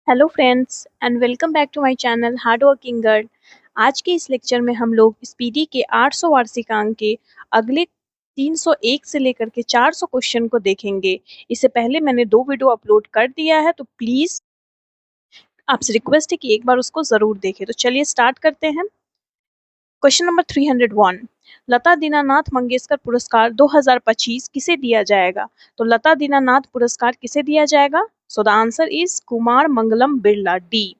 Hello friends and welcome back to my channel hard working girl. आज के इस lecture में हम लोग स्पीडी के 800 वार्षिकांक के अगले 301 से लेकर के 400 क्वेश्चन को देखेंगे। इससे पहले मैंने 2 वीडियो अपलोड कर दिया है, तो प्लीज आपसे रिक्वेस्ट है कि एक बार उसको जरूर देखें। तो चलिए स्टार्ट करते हैं। क्वेश्चन नंबर 301, लता दीनानाथ मंगेशकर पुरस्कार 2025 किसे दिया जाएगा? तो लता दीनानाथ पुरस्कार किसे दिया जाएगा? So the answer is Kumar Mangalam Birla, D.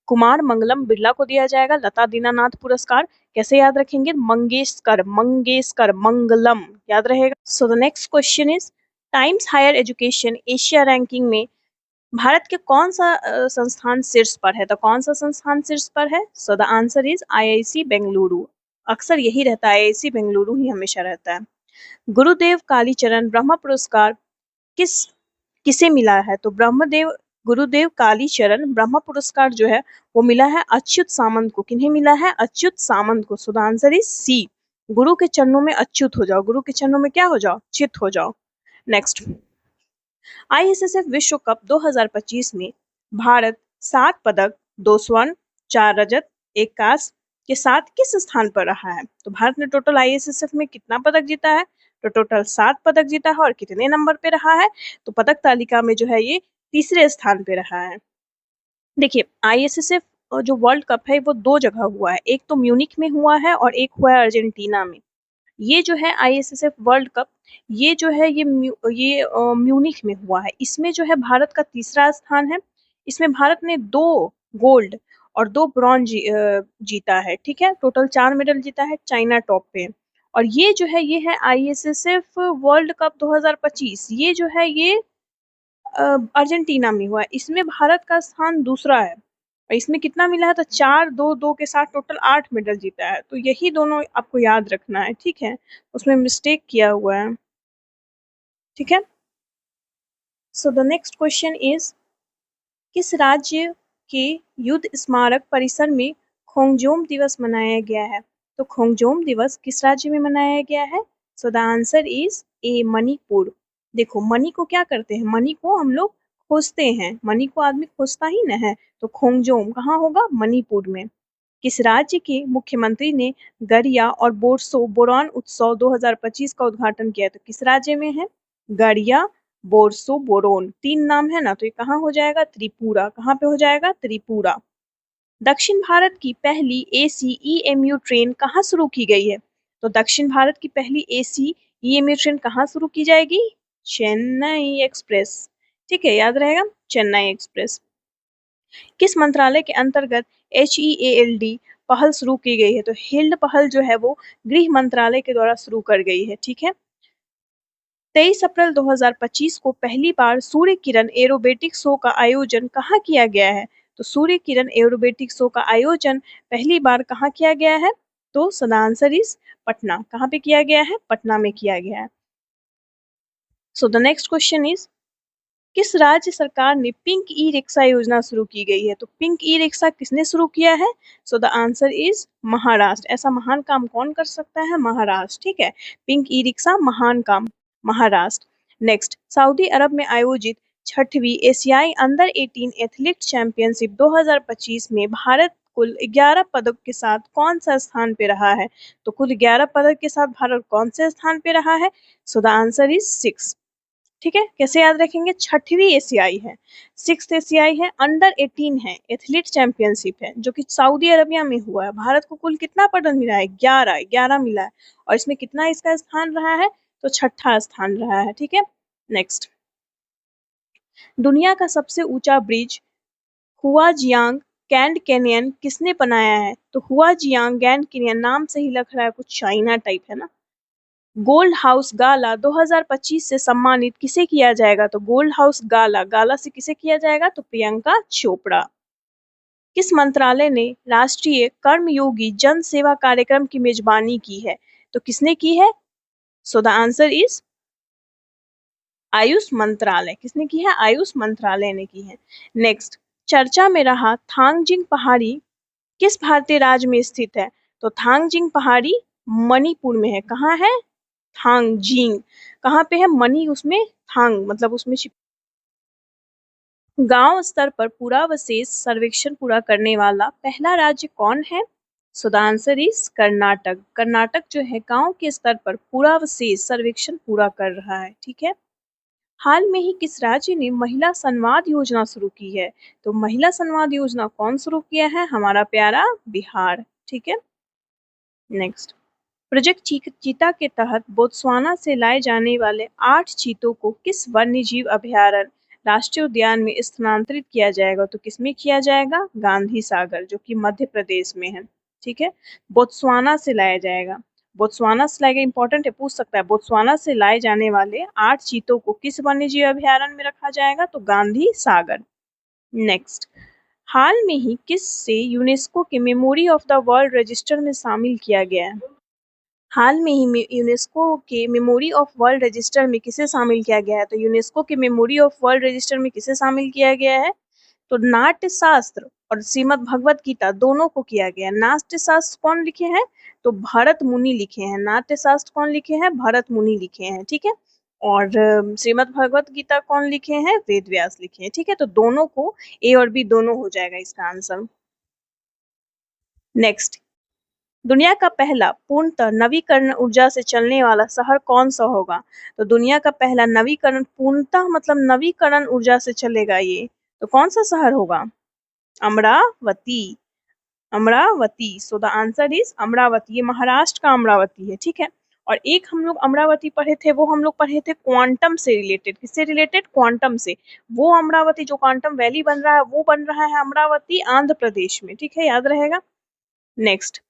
Kumar Mangalam Birla को दिया जाएगा लता दीनानाथ पुरस्कार। कैसे याद रखेंगे? मंगेशकर, मंगेशकर, मंगलम याद रहेगा। So the next question is, Times Higher Education Asia ranking में भारत के कौन सा संस्थान शीर्ष पर है? तो कौन सा संस्थान शीर्ष पर है? So the answer is IIC Bengaluru. अक्सर यही रहता है, आईआईसी बेंगलुरु ही हमेशा रहता है। गुरुदेव कालीचरण ब्रह्म पुरस्कार किस किसे मिला है? तो गुरुदेव कालीचरण ब्रह्म पुरस्कार जो है वो मिला है अच्युत सामंत को। किन्हें मिला है? अच्युत सामंत को। So the answer is C. गुरु के चरणों में अच्युत हो जाओ, गुरु के चरणों में क्या हो जाओ? चित हो जाओ। नेक्स्ट, आईएसएसएफ विश्व कप 2025 में भारत 7 पदक, 2 स्वर्ण, 4 रजत, 1 कांस्य के साथ किस स्थान पर रहा है? तो भारत ने टोटल आईएसएसएफ में कितना पदक जीता है? तो टोटल 7 पदक जीता है। और कितने नंबर पे रहा है? तो पदक तालिका में जो है ये तीसरे स्थान पे रहा है। देखिए, आईएसएसएफ जो वर्ल्ड कप है वो 2 जगह हुआ है, एक तो म्यूनिक में हुआ है और एक हुआ है अर्जेंटीना में। ये जो है आईएसएसएफ वर्ल्ड कप, ये जो है ये म्यूनिख में हुआ है। इसमें जो है भारत का तीसरा स्थान है। इसमें भारत ने 2 गोल्ड और 2 ब्रॉन्ज जीता है। ठीक है, टोटल 4 मेडल जीता है। चाइना टॉप पे है। और ये है आईएसएसएफ वर्ल्ड कप 2025। ये जो है ये अर्जेंटीना में हुआ है। इसमें भारत का स्थान दूसरा है। और इसमें कितना मिला है? तो 4, 2, 2 के साथ टोटल 8 मेडल जीता है। तो यही दोनों आपको याद रखना है, ठीक है? उसमें मिस्टेक किया हुआ है, ठीक है? So the next question is, किस राज्य के युद्ध स्मारक परिसर में खोंगजोम दिवस मनाया गया है? तो खोंगजोम दिवस किस राज्य में मनाया गया है? सो द आंसर इज ए, मणिपुर। देखो, मणि को क्या करते हैं? मणि को हम लोग खोजते हैं, मणि को आदमी खोजता ही न है। तो खोंगजोम कहाँ होगा? मणिपुर में। किस राज्य के मुख्यमंत्री ने गरिया और बोरसो बोरान उत्सव 2025 का उद्घाटन किया? तो किस राज्य में है? गरिया, बोरसो, बोरोन, 3 नाम है ना, तो ये कहाँ हो जाएगा? त्रिपुरा। कहाँ पे हो जाएगा? त्रिपुरा। दक्षिण भारत की पहली एसी ईएमयू ट्रेन कहाँ शुरू की गई है? तो दक्षिण भारत की पहली एसी ईएमयू ट्रेन कहाँ शुरू की जाएगी? चेन्नई एक्सप्रेस। ठीक है, याद रहेगा, चेन्नई एक्सप्रेस। किस मंत्रालय के अंतर्गत HEALD पहल शुरू की गई है? तो हेल्ड पहल जो है वो गृह मंत्रालय के द्वारा शुरू कर गई है। ठीक है, 23 अप्रैल 2025 को पहली बार सूर्य किरण एरोबेटिक शो का आयोजन कहाँ किया गया है? तो सूर्य किरण एरोबेटिक शो का आयोजन पहली बार कहाँ किया गया है? तो आंसर इज पटना। कहाँ पे किया गया है? पटना में किया गया है। So the next question is, किस राज्य सरकार ने पिंक ई रिक्शा योजना शुरू की गई है? तो पिंक ई रिक्शा किसने शुरू किया है? So the answer is Maharashtra. ऐसा महान काम कौन कर सकता है? महाराष्ट्र। ठीक है, पिंक ई रिक्शा महान काम, महाराष्ट्र। नेक्स्ट, सऊदी अरब में आयोजित 6वीं एशियाई अंडर 18 एथलीट चैंपियनशिप 2025 में भारत कुल 11 पदक के साथ कौन सा स्थान पे रहा है? तो कुल 11 पदक के साथ भारत कौन से स्थान पे रहा है? So the answer is 6। ठीक है, कैसे याद रखेंगे? 6वीं एशियाई है, 6th एशियाई है, अंडर 18 है, एथलीट चैंपियनशिप है जो कि सऊदी अरबिया में हुआ है। भारत को कुल कितना पदक मिला है? 11 मिला है। और इसमें कितना इसका स्थान रहा है? तो 6ठा स्थान रहा है। ठीक है, नेक्स्ट, दुनिया का सबसे ऊंचा ब्रिज हुआजियांग ग्रैंड कैनियन किसने बनाया है? तो हुआजियांग ग्रैंड कैनियन नाम से ही लग रहा है कुछ चाइना टाइप है ना। गोल्ड हाउस गाला 2025 से सम्मानित किसे किया जाएगा? तो गोल्ड हाउस गाला, गाला से किसे किया जाएगा? तो प्रियंका चोपड़ा। किस मंत्रालय ने राष्ट्रीय कर्मयोगी जन सेवा कार्यक्रम की मेजबानी की है? तो किसने की है? So the answer is Ayush मंत्रालय। किसने की है? आयुष मंत्रालय ने की है। नेक्स्ट, चर्चा में रहा थांगजिंग पहाड़ी किस भारतीय राज्य में स्थित है? तो थांगजिंग पहाड़ी मणिपुर में है। कहाँ है? थांगजिंग। कहाँ पे है? मणि, उसमें थांग मतलब उसमें गांव स्तर पर पुरावशेष सर्वेक्षण पूरा करने वाला पहला राज्य कौन है? So the answer is Karnataka. Karnataka जो है गांव के स्तर पर पुरावशेष सर्वेक्षण पूरा कर रहा है। ठीक है। हाल में ही किस राज्य ने महिला संवाद योजना शुरू की है? तो महिला संवाद योजना कौन शुरू किया है? हमारा प्यारा बिहार। ठीक है। नेक्स्ट, प्रोजेक्ट चीता के तहत बोत्सवाना से लाए जाने वाले 8 चीतों को किस वन्यजीव अभयारण्य राष्ट्रीय उद्यान में स्थानांतरित किया जाएगा? तो किसमें किया जाएगा? गांधी सागर, जो कि मध्य प्रदेश में है। ठीक है। बोत्सवाना से लाया जाएगा। बोत्सवाना से लाएगा, इंपॉर्टेंट है, पूछ सकता है। बोत्सवाना से लाए जाने वाले 8 चीतों को किस वन्यजीव अभयारण्य में रखा जाएगा? तो गांधी सागर। नेक्स्ट, हाल में ही किस से यूनेस्को के memory of the world register में शामिल किया गया है? हाल में ही यूनेस्को के मेमोरी ऑफ वर्ल्ड रजिस्टर में किसे शामिल किया गया है? तो यूनेस्को के मेमोरी ऑफ वर्ल्ड रजिस्टर में किसे शामिल किया गया है? तो नाट्य शास्त्र और श्रीमद् भगवत गीता दोनों को किया गया। नाट्य शास्त्र कौन लिखे हैं? तो भरत मुनि लिखे हैं। नाट्य शास्त्र कौन लिखे हैं? भरत मुनि लिखे हैं। ठीक है। और श्रीमद् भगवत गीता कौन लिखे हैं? वेद व्यास लिखे हैं। ठीक है। तो दोनों को, ए और बी दोनों हो जाएगा इसका आंसर। नेक्स्ट, दुनिया का पहला पूर्णतः नवीकरण ऊर्जा से चलने वाला शहर कौन सा होगा? तो दुनिया का पहला नवीकरण, पूर्णतः मतलब नवीकरण ऊर्जा से चलेगा ये, तो कौन सा शहर होगा? अमरावती। अमरावती। सो द आंसर इज अमरावती। ये महाराष्ट्र का अमरावती है। ठीक है। और एक हम लोग अमरावती पढ़े थे, वो हम लोग पढ़े थे क्वांटम से रिलेटेड। किससे रिलेटेड? क्वांटम से। वो अमरावती जो क्वांटम वैली बन रहा है, वो बन रहा है अमरावती आंध्र प्रदेश में। ठीक है, याद रहेगा। नेक्स्ट,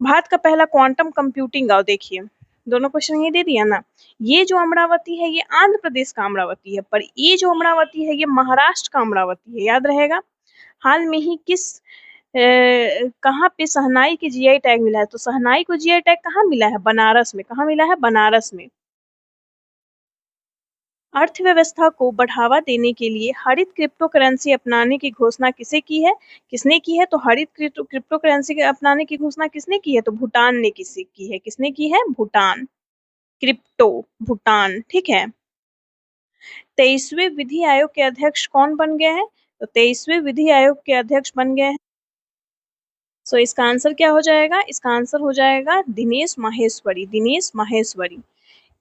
भारत का पहला क्वांटम कंप्यूटिंग गांव, देखिए दोनों क्वेश्चन ये दे दिया ना। ये जो अमरावती है ये आंध्र प्रदेश का अमरावती है, पर ये जो अमरावती है ये महाराष्ट्र का अमरावती है, याद रहेगा। हाल में ही किस कहाँ पे शहनाई के जीआई टैग मिला है? तो शहनाई को जीआई टैग कहाँ मिला है? बनारस में। कहाँ मिला है? बनारस में। अर्थव्यवस्था को बढ़ावा देने के लिए हरित क्रिप्टो करेंसी अपनाने की घोषणा किसे की है? किसने की है? तो हरित क्रिप्टो करेंसी के अपनाने की घोषणा किसने की है? तो भूटान ने किसी की है। किसने की है? भूटान। क्रिप्टो, भूटान। ठीक है। 23वें विधि आयोग के अध्यक्ष कौन बन गए हैं? तो 23वें विधि आयोग के अध्यक्ष बन गए हैं। सो इसका आंसर क्या हो जाएगा? इसका आंसर हो जाएगा दिनेश माहेश्वरी। दिनेश माहेश्वरी।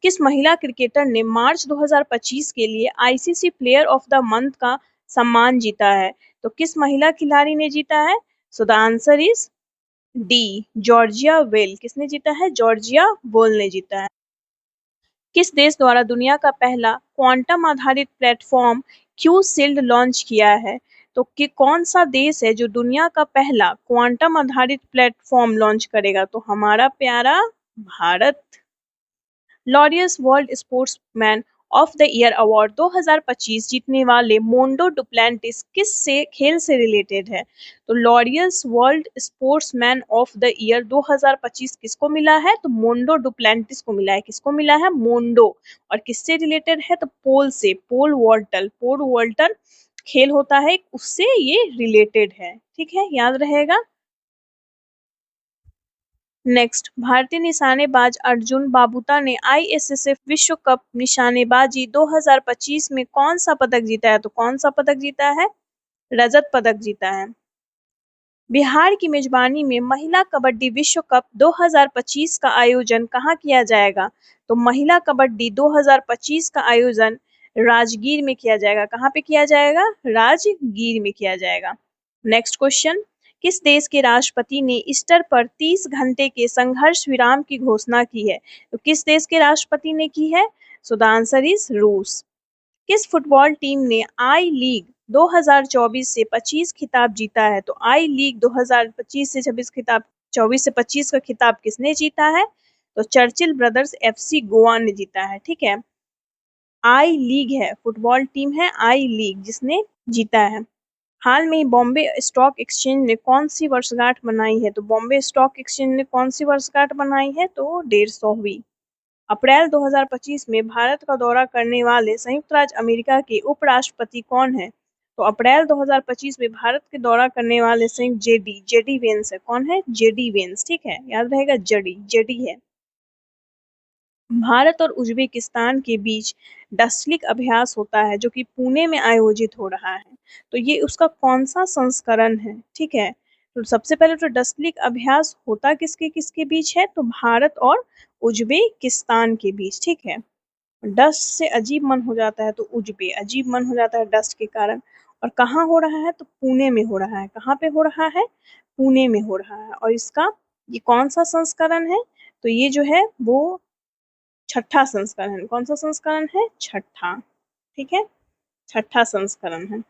किस महिला क्रिकेटर ने मार्च 2025 के लिए ICC player of the month का सम्मान जीता है? तो किस महिला खिलाड़ी ने जीता है? So the answer is D, Georgia well. किसने जीता है? जॉर्जिया वेल ने जीता है। किस देश द्वारा दुनिया का पहला क्वांटम आधारित प्लेटफॉर्म क्यू शील्ड लॉन्च किया है? तो कि कौन सा देश है जो दुनिया का पहला क्वांटम आधारित प्लेटफॉर्म लॉन्च करेगा? तो हमारा प्यारा Bharat. Laureus world sportsman of the year award 2025 जीतने वाले मोंडो डुप्लेंटिस किस से खेल से रिलेटेड है? तो Laureus world sportsman of the year 2025 किसको मिला है? तो मोंडो डुप्लेंटिस को मिला है। किसको मिला है? मोंडो। और किससे रिलेटेड है? तो पोल से। पोल वॉल्टल। पोल वॉल्टल खेल होता है, उससे ये रिलेटेड है। ठीक है, याद रहेगा। नेक्स्ट, भारतीय निशानेबाज अर्जुन बाबूता ने आईएसएसएफ विश्व कप निशानेबाजी 2025 में कौन सा पदक जीता है? तो कौन सा पदक जीता है? रजत पदक जीता है। बिहार की मेजबानी में महिला कबड्डी विश्व कप 2025 का आयोजन कहाँ किया जाएगा? तो महिला कबड्डी 2025 का आयोजन राजगीर में किया जाएगा। कहाँ पे किया जाएगा? राजगीर में किया जाएगा। नेक्स्ट क्वेश्चन, किस देश के राष्ट्रपति ने ईस्टर पर 30 घंटे के संघर्ष विराम की घोषणा की है? तो किस देश के राष्ट्रपति ने की है? सो द आंसर इज रूस। किस फुटबॉल टीम ने आई लीग 2024 से 25 खिताब जीता है? तो आई लीग 2025 से 26 खिताब, 24 से 25 का खिताब किसने जीता है? तो चर्चिल ब्रदर्स एफसी गोवा ने जीता है। ठीक है। आई लीग है, फुटबॉल टीम है आई लीग, जिसने जीता है। हाल में ही बॉम्बे स्टॉक एक्सचेंज ने कौन सी वर्षगांठ मनाई है? तो बॉम्बे स्टॉक एक्सचेंज ने कौन सी वर्षगांठ मनाई है? तो 150वीं। अप्रैल 2025 में भारत का दौरा करने वाले संयुक्त राज्य अमेरिका के उपराष्ट्रपति कौन है? तो अप्रैल 2025 में भारत के दौरा करने वाले संयुक्त जेडी वेंस है। कौन है? JD Vance. ठीक है, याद रहेगा, जेडी है। भारत और उज्बेकिस्तान के बीच डस्टलिक अभ्यास होता है जो कि पुणे में आयोजित हो रहा है। तो ये उसका कौन सा संस्करण है? ठीक है, तो सबसे पहले तो डस्टलिक अभ्यास होता किसके किसके बीच है? तो भारत और उज्बेकिस्तान के बीच। ठीक है, डस्ट से अजीब मन हो जाता है तो उज्बे, अजीब मन हो जाता है डस्ट के कारण। और कहाँ हो रहा है? तो पुणे में हो रहा है। कहाँ पे हो रहा है? पुणे में हो रहा है। और इसका ये कौन सा संस्करण है? तो ये जो है वो छठा संस्करण है। कौन सा संस्करण है? छठा। ठीक है, छठा संस्करण है।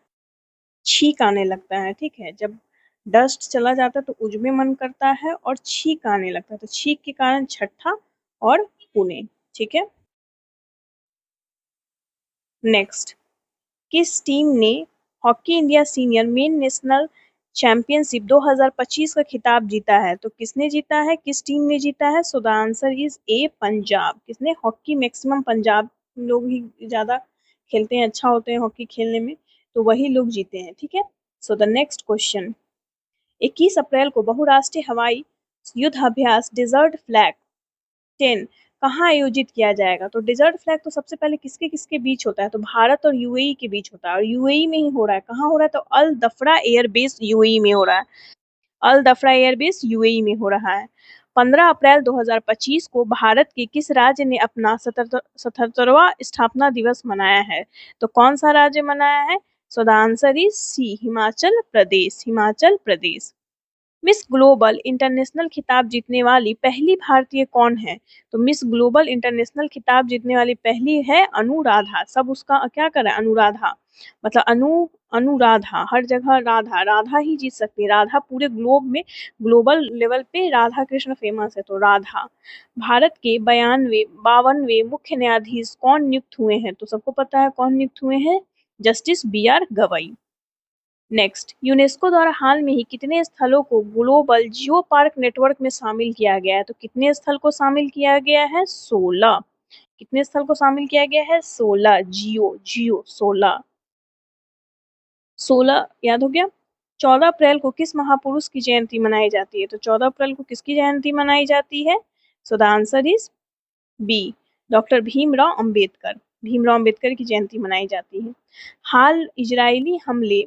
छींक आने लगता है। ठीक है, जब डस्ट चला जाता है तो उजमे मन करता है और छींक आने लगता है, तो छींक के कारण छठा और पुणे। ठीक है, नेक्स्ट, किस टीम ने hockey India senior main national championship 2025 का खिताब जीता है? तो किसने जीता है? किस टीम ने जीता है? So the answer is A Punjab. किसने? हॉकी मैक्सिमम पंजाब लोग ही ज्यादा खेलते हैं, अच्छा होते हैं हॉकी खेलने में, तो वही लोग जीते हैं। ठीक है, सो द नेक्स्ट क्वेश्चन, 21 अप्रैल को बहुराष्ट्रीय हवाई युद्धाभ्यास डेजर्ट फ्लैग 10 कहाँ आयोजित किया जाएगा? तो डेजर्ट फ्लैग तो सबसे पहले किसके किसके बीच होता है? तो भारत और यूएई के बीच होता है, और यूएई में ही हो रहा है। कहाँ हो रहा है? तो अल दफरा एयरबेस यूएई में हो रहा है। अल दफरा एयरबेस यूएई में हो रहा है। 15 अप्रैल 2025 को भारत के किस राज्य ने अपना 77वां स्थापना दिवस मनाया है? तो कौन सा राज्य मनाया है? So the answer is C, Himachal Pradesh. Himachal Pradesh. Miss global international खिताब जीतने वाली पहली भारतीय कौन है? तो मिस ग्लोबल इंटरनेशनल खिताब जीतने वाली पहली है अनुराधा। सब उसका क्या कर रहा है? अनुराधा, मतलब अनुराधा, हर जगह राधा, राधा ही जीत सकती है। राधा पूरे ग्लोब में, ग्लोबल लेवल पे राधा कृष्ण फेमस है, तो राधा। भारत के 52वें मुख्य न्यायाधीश कौन नियुक्त हुए हैं? तो सबको पता है कौन नियुक्त हुए हैं? Justice B R. Gavai. Next, UNESCO द्वारा हाल में ही कितने स्थलों को ग्लोबल जियो पार्क नेटवर्क में शामिल किया गया है? तो कितने स्थल को शामिल किया गया है? 16। कितने स्थल को शामिल किया गया है? 16। जियो जियो 16। 16 याद हो गया। 14 अप्रैल को किस महापुरुष की जयंती मनाई जाती है? तो 14 अप्रैल को किसकी जयंती मनाई जाती है? So the answer is B, doctor Bhimrao Ambedkar. Bhimrao Ambedkar की जयंती मनाई जाती है। हाल इजरायली हमले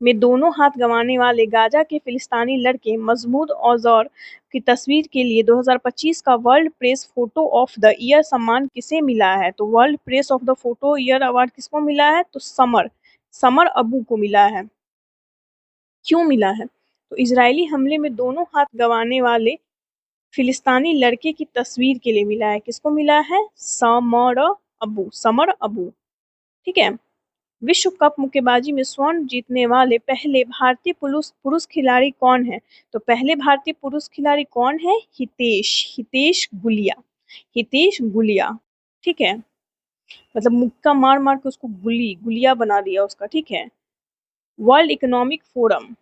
में दोनों हाथ गंवाने वाले गाजा के फिलिस्तीनी लड़के मजमूद औज़र की तस्वीर के लिए 2025 का world press photo of the year सम्मान किसे मिला है? तो world press of the photo year award किसको मिला है? तो समर समर अबू को मिला है। क्यों मिला है? तो इजरायली हमले में दोनों हाथ गंवाने वाले फिलिस्तीनी लड़के की तस्वीर के लिए मिला है। किसको मिला है? Summer Abu, summer Abu. ठीक है, विश्व कप मुक्केबाजी में स्वर्ण जीतने वाले पहले भारतीय पुरुष पुरुष खिलाड़ी कौन है? तो पहले भारतीय पुरुष खिलाड़ी कौन है? हितेश, हितेश गुलिया। हितेश गुलिया। ठीक है, मतलब मुक्का मार मार के उसको गुलिया बना दिया उसका। ठीक है, वर्ल्ड इकोनॉमिक फोरम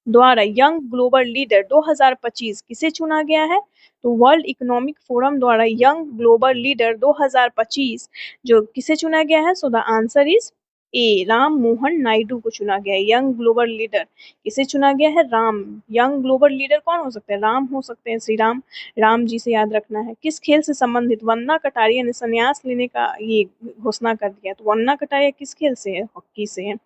द्वारा यंग ग्लोबल लीडर 2025 किसे चुना गया है? तो वर्ल्ड इकोनॉमिक फोरम द्वारा यंग ग्लोबल लीडर 2025 जो किसे चुना गया है? सो द आंसर इज ए, राम मोहन नायडू को चुना गया है यंग ग्लोबल लीडर। किसे चुना गया है? राम। यंग ग्लोबल लीडर कौन हो सकते हैं? राम हो सकते हैं, श्री राम। राम जी से याद रखना है। किस खेल से संबंधित वंदना कटारिया ने संन्यास लेने का ये घोषणा कर दिया? तो वंदना कटारिया किस खेल से है? हॉकी से है।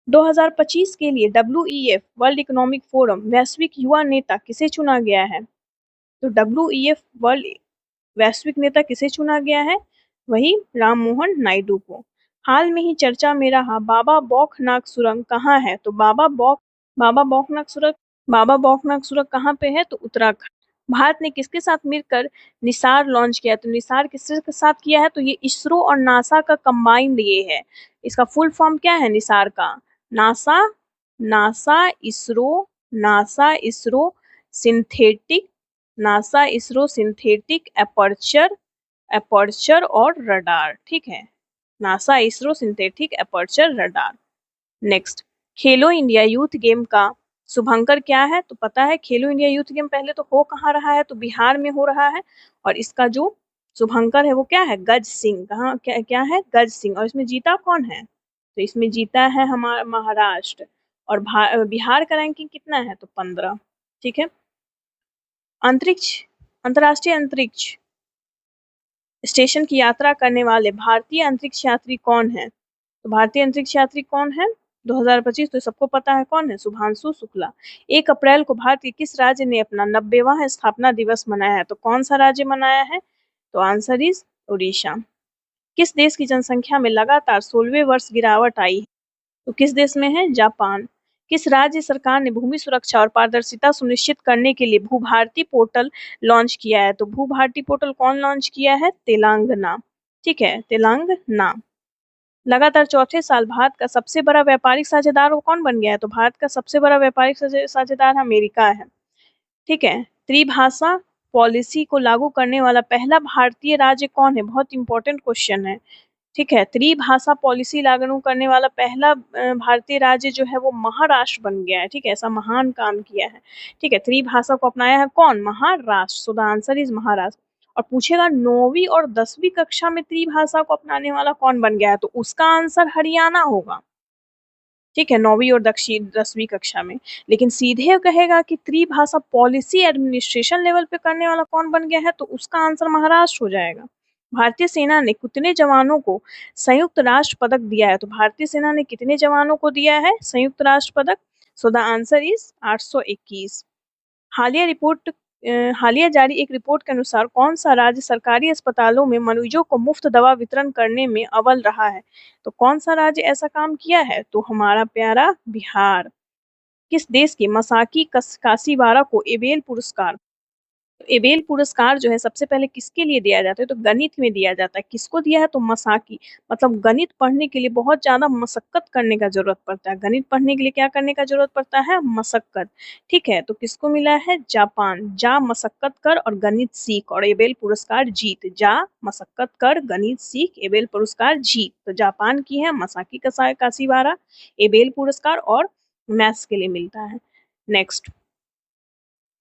2025 के लिए डब्ल्यूईएफ वर्ल्ड इकोनॉमिक फोरम वैश्विक युवा नेता किसे चुना गया है? तो डब्ल्यूईएफ वर्ल्ड वैश्विक नेता किसे चुना गया है? वही राम मोहन नायडू को। हाल में ही चर्चा में रहा बाबा बौखनाग सुरंग कहाँ है? तो बाबा बौखनाग सुरंग, बाबा बौखनाग सुरंग कहाँ पे है? तो उत्तराखंड। भारत ने किसके साथ मिलकर निसार लॉन्च किया? तो निसार किसके साथ किया है? तो ये इसरो और नासा का कंबाइंड ये है। इसका फुल फॉर्म क्या है निसार का? NASA, NASA ISRO, NASA ISRO synthetic, NASA ISRO synthetic aperture, aperture और रडार। ठीक है, NASA ISRO synthetic aperture radar. Next, खेलो इंडिया यूथ गेम का शुभंकर क्या है? तो पता है खेलो इंडिया यूथ गेम पहले तो हो कहाँ रहा है? तो बिहार में हो रहा है। और इसका जो शुभंकर है वो क्या है? गज सिंह। कहाँ क्या क्या है? गज सिंह। और इसमें जीता कौन है? तो इसमें जीता है हमारा महाराष्ट्र। और बिहार का रैंकिंग कितना है? तो 15। ठीक है, अंतरिक्ष अंतर्राष्ट्रीय अंतरिक्ष स्टेशन की यात्रा करने वाले भारतीय अंतरिक्ष यात्री कौन है? तो भारतीय अंतरिक्ष यात्री कौन है 2025? तो सबको पता है कौन है, शुभांशु शुक्ला। 1 अप्रैल को भारत के किस राज्य ने अपना 90वां स्थापना दिवस मनाया है? तो कौन सा राज्य मनाया है? तो आंसर इज उड़ीसा। किस देश की जनसंख्या में लगातार 16वें वर्ष गिरावट आई है? तो किस देश में है? जापान। किस राज्य सरकार ने भूमि सुरक्षा और पारदर्शिता सुनिश्चित करने के लिए भू-भारती पोर्टल लॉन्च किया है? तो भू-भारती पोर्टल कौन लॉन्च किया है? तेलंगाना। ठीक है, तेलंगाना। लगातार चौथे साल भारत का सबसे बड़ा व्यापारिक साझेदार कौन बन गया है? तो भारत का सबसे बड़ा व्यापारिक साझेदार अमेरिका है। ठीक है, त्रिभाषा पॉलिसी को लागू करने वाला पहला भारतीय राज्य कौन है? बहुत इंपॉर्टेंट क्वेश्चन है। ठीक है, त्रिभाषा पॉलिसी लागू करने वाला पहला भारतीय राज्य जो है वो महाराष्ट्र बन गया है। ठीक है, ऐसा महान काम किया है। ठीक है, त्रिभाषा को अपनाया है कौन? महाराष्ट्र। सो द आंसर इज महाराष्ट्र। और पूछेगा 9वीं और 10वीं कक्षा में त्रिभाषा को अपनाने वाला कौन बन गया है? तो उसका आंसर हरियाणा होगा। ठीक है, 9वीं और 10वीं कक्षा में। लेकिन सीधे कहेगा कि त्रिभाषा पॉलिसी एडमिनिस्ट्रेशन लेवल पे करने वाला कौन बन गया है? तो उसका आंसर महाराष्ट्र हो जाएगा। भारतीय सेना ने कितने जवानों को संयुक्त राष्ट्र पदक दिया है? तो भारतीय सेना ने कितने जवानों को दिया है संयुक्त राष्ट्र पदक? सो द आंसर इज 821। हालिया जारी एक रिपोर्ट के अनुसार कौन सा राज्य सरकारी अस्पतालों में मरीजों को मुफ्त दवा वितरण करने में अव्वल रहा है? तो कौन सा राज्य ऐसा काम किया है? तो हमारा प्यारा बिहार। किस देश के मसाकी कासीवारा को एबेल पुरस्कार? एबेल पुरस्कार जो है सबसे पहले किसके लिए दिया जाता है? तो गणित में दिया जाता है। किसको दिया है? तो मसाकी। मतलब गणित पढ़ने के लिए बहुत ज्यादा मशक्कत करने का जरूरत पड़ता है। गणित पढ़ने के लिए क्या करने का जरूरत पड़ता है? मशक्कत। ठीक है, तो किसको मिला है? जापान। जा मशक्कत कर और गणित सीख और एबेल पुरस्कार जीत। जा मशक्कत कर, गणित सीख, एबेल पुरस्कार जीत। तो जापान की है मसाकी कासीवारा। एबेल पुरस्कार और मैथ्स के लिए मिलता है। नेक्स्ट,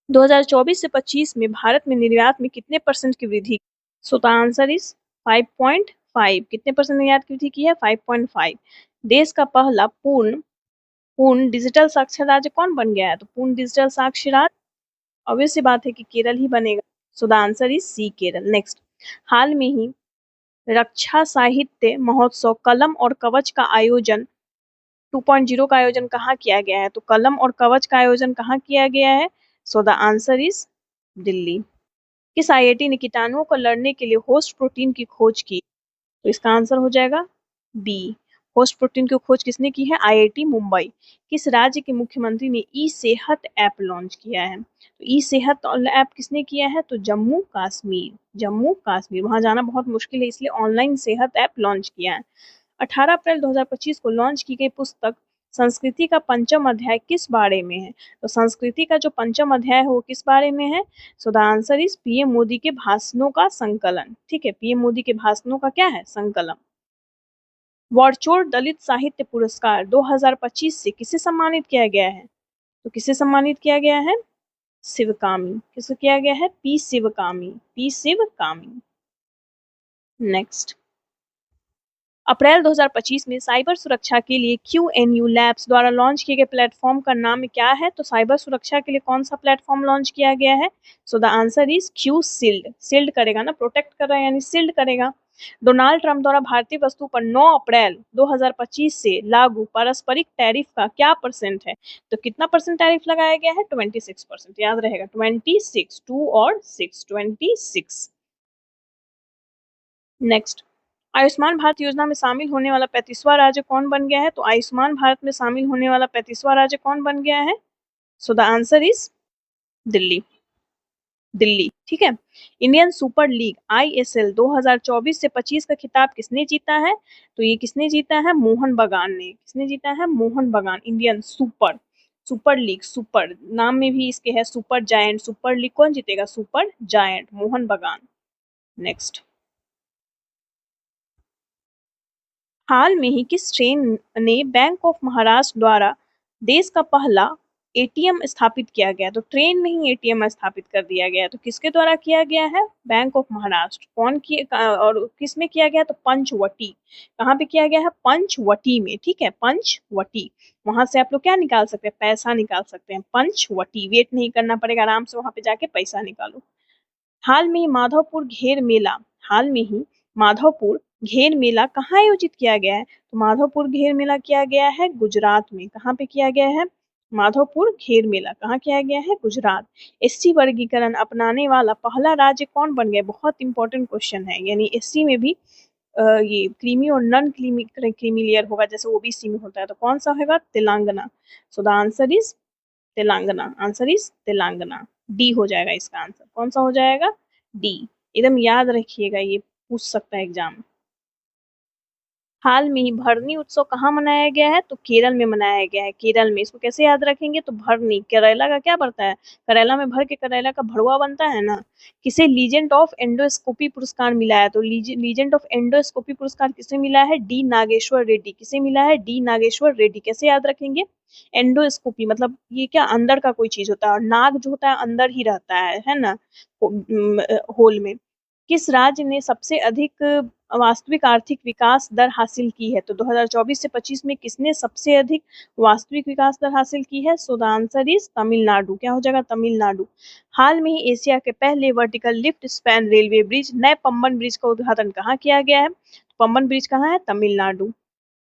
2024 से 25 में भारत में निर्यात में कितने % की वृद्धि? सो द आंसर इज 5.5। कितने % निर्यात की वृद्धि की है? 5.5। देश का पहला पूर्ण डिजिटल साक्षर राज्य कौन बन गया है? तो पूर्ण डिजिटल साक्षर राज्य ऑब्वियस सी बात है कि केरल ही बनेगा। So the answer is C, Kerala. Next, हाल में ही रक्षा साहित्य महोत्सव कलम और कवच का आयोजन 2.0 का आयोजन कहाँ किया गया है? तो कलम और कवच का आयोजन कहाँ किया गया है? So the answer is Delhi. किस आईआईटी ने कीटाणुओं को लड़ने के लिए होस्ट प्रोटीन की खोज की? तो इसका आंसर हो जाएगा बी। होस्ट प्रोटीन की खोज किसने की है? आईआईटी मुंबई। किस राज्य के मुख्यमंत्री ने ई सेहत ऐप लॉन्च किया है? तो ई सेहत ऐप किसने किया है? तो जम्मू कश्मीर। जम्मू कश्मीर, वहां जाना बहुत मुश्किल है इसलिए ऑनलाइन सेहत ऐप लॉन्च किया है। 18 अप्रैल 2025 को लॉन्च की गई पुस्तक संस्कृति का पंचम अध्याय किस बारे में है? तो संस्कृति का जो पंचम अध्याय है वो किस बारे में है? So the answer is PM Modi के भाषणों का संकलन। ठीक है, पीएम मोदी के भाषणों का क्या है? संकलन। वॉरचोड़ दलित साहित्य पुरस्कार 2025 से किसे सम्मानित किया गया है? तो किसे सम्मानित किया गया है? शिवकामी। किसे किया गया है? P Sivakami. P Sivakami. Next, April 2025 में साइबर सुरक्षा के लिए QNU लैब्स द्वारा लॉन्च किए गए प्लेटफॉर्म का नाम क्या है? तो साइबर सुरक्षा के लिए कौन सा प्लेटफॉर्म लॉन्च किया गया है? So the answer is Q shield. Shield करेगा ना, प्रोटेक्ट कर रहा है यानी सील्ड करेगा। डोनाल्ड ट्रंप द्वारा भारतीय वस्तु पर 9 अप्रैल 2025 से लागू पारस्परिक टैरिफ का क्या % है? तो कितना % टैरिफ लगाया गया है? 26%। याद रहेगा 26, 2 और 6, 26। नेक्स्ट, आयुष्मान भारत योजना में शामिल होने वाला 35वां राज्य कौन बन गया है? तो आयुष्मान भारत में शामिल होने वाला 35वां राज्य कौन बन गया है? So the answer is Delhi. Delhi. ठीक है, इंडियन सुपर लीग ISL 2024 से 25 का खिताब किसने जीता है? तो ये किसने जीता है? मोहन बगान ने। किसने जीता है? मोहन बगान। इंडियन सुपर लीग, सुपर नाम में भी इसके है सुपर जायंट। सुपर लीग कौन जीतेगा? सुपर जायंट, मोहन बगान। नेक्स्ट, हाल में ही किस ट्रेन ने बैंक ऑफ महाराष्ट्र द्वारा देश का पहला एटीएम स्थापित किया गया? तो ट्रेन में ही एटीएम स्थापित कर दिया गया। तो किसके द्वारा किया गया है? Bank of Maharashtra. कौन किया और किस में किया गया? तो पंचवटी। कहाँ पे किया गया है? पंचवटी में। ठीक है, पंचवटी। वहां से आप लोग क्या निकाल सकते हैं? पैसा निकाल सकते हैं। पंचवटी। वेट नहीं करना पड़ेगा, आराम से वहां पे जाके पैसा निकालो। हाल में ही माधवपुर घेर मेला कहाँ आयोजित किया गया है? तो माधवपुर घेर मेला किया गया है गुजरात में। कहाँ पे किया गया है? माधवपुर घेर मेला कहाँ किया गया है? गुजरात। एससी वर्गीकरण अपनाने वाला पहला राज्य कौन बन गया? बहुत इंपॉर्टेंट क्वेश्चन है। यानी एससी में भी ये क्रीमी और नॉन क्रीमी लेयर होगा, जैसे ओबीसी में होता है। तो कौन सा होगा? तेलंगाना। सो the answer is Telangana. Answer is Telangana. D हो जाएगा इसका आंसर। कौन सा हो जाएगा? डी। एकदम याद रखिएगा, ये पूछ सकता है एग्जाम। हाल में ही भरनी उत्सव कहाँ मनाया गया है? तो केरल में मनाया गया है। केरल में। इसको कैसे याद रखेंगे? तो भरनी करेला का क्या बनता है? करेला में भर के करेला का भरवा बनता है ना। किसे लीजेंड ऑफ एंडोस्कोपी पुरस्कार मिला है? तो लीजेंड ऑफ एंडोस्कोपी पुरस्कार किसे मिला है? डी नागेश्वर रेड्डी। किसे मिला है? डी नागेश्वर रेड्डी। कैसे याद रखेंगे? एंडोस्कोपी मतलब ये क्या, अंदर का कोई चीज होता है, और नाग जो होता है अंदर ही रहता है ना, होल में। किस राज्य ने सबसे अधिक वास्तविक आर्थिक विकास दर हासिल की है? तो 2024 से 25 में किसने सबसे अधिक वास्तविक विकास दर हासिल की है? So the answer is Tamil Nadu. क्या हो जाएगा? तमिलनाडु। हाल में ही एशिया के पहले vertical lift span railway bridge नए पंबन ब्रिज का उद्घाटन कहाँ किया गया है? पंबन ब्रिज कहाँ है? तमिलनाडु।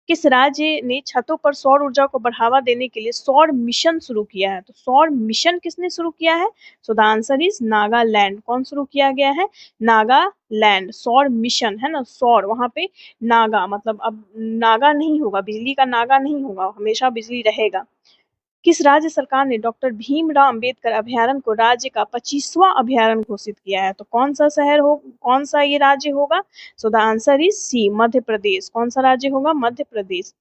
किस राज्य ने छतों पर सौर ऊर्जा को बढ़ावा देने के लिए सौर मिशन शुरू किया है? तो सौर मिशन किसने शुरू किया है? So the answer is Nagaland. कौन शुरू किया गया है? नागालैंड। सौर मिशन है ना, सौर वहां पे नागा मतलब अब नागा नहीं होगा, बिजली का नागा नहीं होगा, हमेशा बिजली रहेगा। किस राज्य सरकार ने डॉक्टर भीमराव अंबेडकर अभ्यारण्य को राज्य का 25वां अभ्यारण्य घोषित किया है? तो कौन सा ये राज्य होगा? So the answer is C, Madhya Pradesh. कौन सा राज्य होगा? मध्य प्रदेश।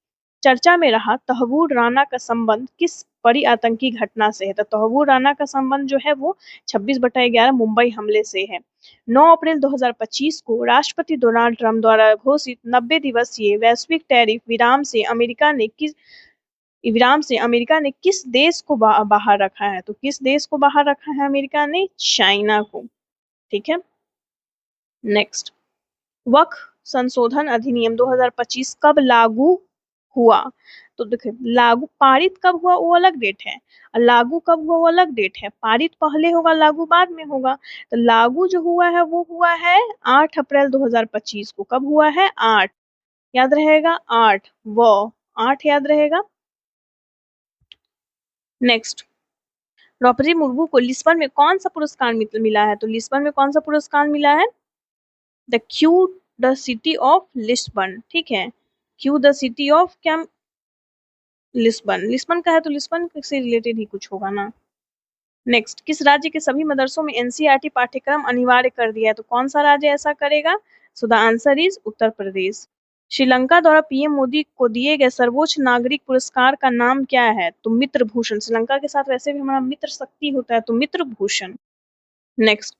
चर्चा में रहा तहवूर राणा का संबंध किस बड़ी आतंकी घटना से है? तो तहवूर राणा का संबंध जो है वो 26/11 मुंबई हमले से है। 9 अप्रैल 2025 को राष्ट्रपति डोनाल्ड ट्रंप द्वारा घोषित 90 दिवसीय वैश्विक टैरिफ विराम से अमेरिका ने किस देश को बाहर रखा है? तो किस देश को बाहर रखा है अमेरिका ने? चाइना को। ठीक है। नेक्स्ट, वक्फ संशोधन अधिनियम 2025 कब लागू हुआ? तो देखिए, लागू पारित कब हुआ वो अलग डेट है, और लागू कब हुआ वो अलग डेट है। पारित पहले होगा, लागू बाद में होगा। तो लागू जो हुआ है वो हुआ है 8 अप्रैल 2025 को। कब हुआ है? 8 याद रहेगा, 8 याद रहेगा। नेक्स्ट, द्रौपदी मुर्मू को लिस्बन में कौन सा पुरस्कार मिला है? तो लिस्बन में कौन सा पुरस्कार मिला है? The city of Lisbon. ठीक है, द सिटी ऑफ क्या? लिस्बन। लिस्बन का है तो लिस्बन से रिलेटेड ही कुछ होगा ना। नेक्स्ट, किस राज्य के सभी मदरसों में एनसीईआरटी पाठ्यक्रम अनिवार्य कर दिया है? तो कौन सा राज्य ऐसा करेगा? सो the answer is Uttar Pradesh. Sri Lanka द्वारा पीएम मोदी को दिए गए सर्वोच्च नागरिक पुरस्कार का नाम क्या है? तो मित्र भूषण। श्रीलंका के साथ वैसे भी हमारा मित्र शक्ति होता है, तो Mitra Bhushan. Next,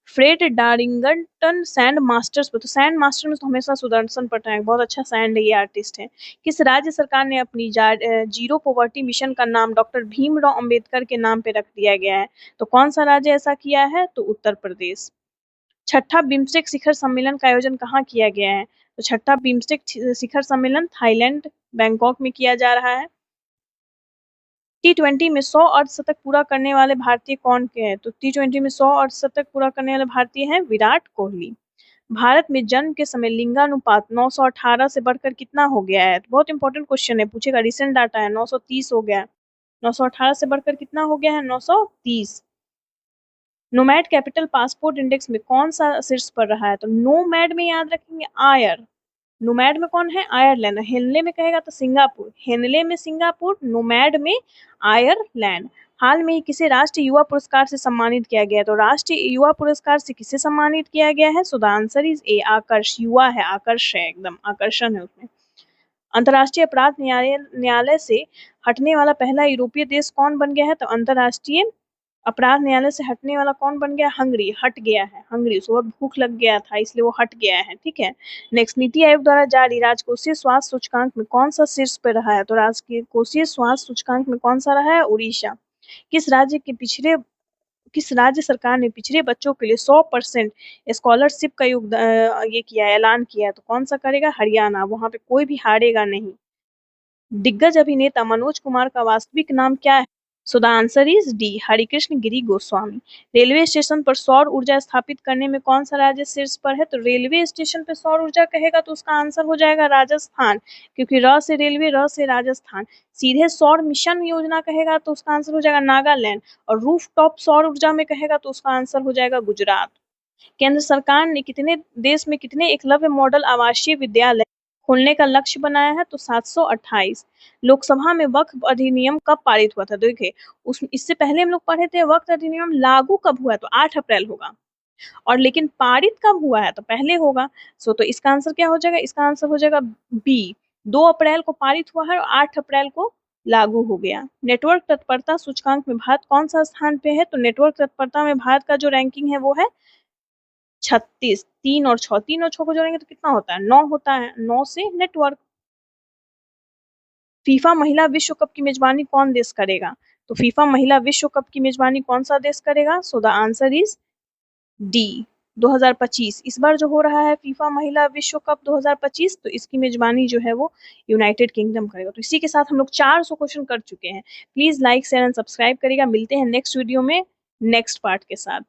Fred Darrington sand masters पे, तो सैंड मास्टर में तो हमेशा सुदर्शन पटनायक, बहुत अच्छा सैंड ये आर्टिस्ट है। किस राज्य सरकार ने अपनी जीरो पॉवर्टी मिशन का नाम डॉक्टर भीमराव अंबेडकर के नाम पे रख दिया गया है? तो कौन सा राज्य ऐसा किया है? तो उत्तर प्रदेश। छठा बिम्स्टेक शिखर सम्मेलन का आयोजन कहाँ किया गया है? तो छठा बिम्स्टेक शिखर सम्मेलन थाईलैंड बैंकॉक में किया जा रहा है। T20 में 100 अर्धशतक पूरा करने वाले भारतीय कौन के हैं? तो T20 में 100 अर्धशतक पूरा करने वाले भारतीय हैं विराट कोहली। भारत में जन्म के समय लिंगानुपात 918 से बढ़कर कितना हो गया है? तो बहुत इंपॉर्टेंट क्वेश्चन है, पूछेगा, रिसेंट डाटा है, 930 हो गया। 918 से बढ़कर कितना हो गया है? 930। नोमैड कैपिटल पासपोर्ट इंडेक्स में कौन सा शीर्ष पर रहा है? तो नोमैड में याद रखेंगे आयर। नोमैड में कौन है? आयरलैंड। हेनले में कहेगा तो सिंगापुर। हेनले में सिंगापुर, नोमैड में आयरलैंड। हाल में ही किसे राष्ट्रीय युवा पुरस्कार से सम्मानित किया गया है? तो राष्ट्रीय युवा पुरस्कार से किसे सम्मानित किया गया है? So the answer is A, Akarsh. युवा है, आकर्ष है, एकदम आकर्षण है उसमें। अंतर्राष्ट्रीय अपराध न्यायालय से हटने वाला पहला यूरोपीय देश कौन बन गया है? तो अंतर्राष्ट्रीय अपराध न्यायालय से हटने वाला कौन बन गया? हंगरी। हट गया है हंगरी, उसको बहुत भूख लग गया था इसलिए वो हट गया है। ठीक है। नेक्स्ट, नीति आयोग द्वारा जारी राजकोषीय स्वास्थ्य सूचकांक में कौन सा शीर्ष पर रहा है? तो राजकोषीय स्वास्थ्य सूचकांक में कौन सा रहा है? उड़ीसा। किस राज्य सरकार ने पिछड़े बच्चों के लिए 100% स्कॉलरशिप का ये किया है, ऐलान किया है? तो कौन सा करेगा? हरियाणा। वहां पे कोई भी हारेगा नहीं। दिग्गज अभिनेता मनोज कुमार का वास्तविक नाम क्या है? So the answer is D, Harikrishna Giri Goswami. Railway station पर सौर ऊर्जा स्थापित करने में कौन सा राज्य शीर्ष पर है? तो रेलवे स्टेशन पे सौर ऊर्जा कहेगा तो उसका आंसर हो जाएगा राजस्थान, क्योंकि र से रेलवे, र से राजस्थान। सीधे सौर मिशन योजना कहेगा तो उसका आंसर हो जाएगा नागालैंड, और रूफ टॉप सौर ऊर्जा में कहेगा तो उसका आंसर हो जाएगा गुजरात। केंद्र सरकार ने देश में कितने एकलव्य मॉडल आवासीय विद्यालय खोलने का लक्ष्य बनाया है? तो 728। लोकसभा में वक्फ अधिनियम कब पारित हुआ था? देखिए, इससे पहले हम लोग पढ़े थे वक्फ अधिनियम लागू कब हुआ है? तो 8 अप्रैल होगा, और लेकिन पारित कब हुआ है? तो पहले होगा। तो इसका आंसर क्या हो जाएगा? इसका आंसर हो जाएगा बी, 2 अप्रैल को पारित हुआ है और 8 अप्रैल को लागू हो गया। नेटवर्क तत्परता सूचकांक में भारत कौन सा स्थान पे है? तो नेटवर्क तत्परता में भारत का जो रैंकिंग है वो है 36। 3 और 6, 3 और 6 को जोड़ेंगे तो कितना होता है? 9 होता है। 9 से नेटवर्क। फीफा महिला विश्व कप की मेजबानी कौन देश करेगा? तो फीफा महिला विश्व कप की मेजबानी कौन सा देश करेगा? सो द आंसर इज डी, 2025। इस बार जो हो रहा है फीफा महिला विश्व कप 2025, तो इसकी मेजबानी जो है वो यूनाइटेड किंगडम करेगा। तो इसी के साथ हम लोग 400 क्वेश्चन कर चुके हैं। Please like, share and subscribe करिएगा। मिलते हैं नेक्स्ट वीडियो में नेक्स्ट पार्ट के साथ।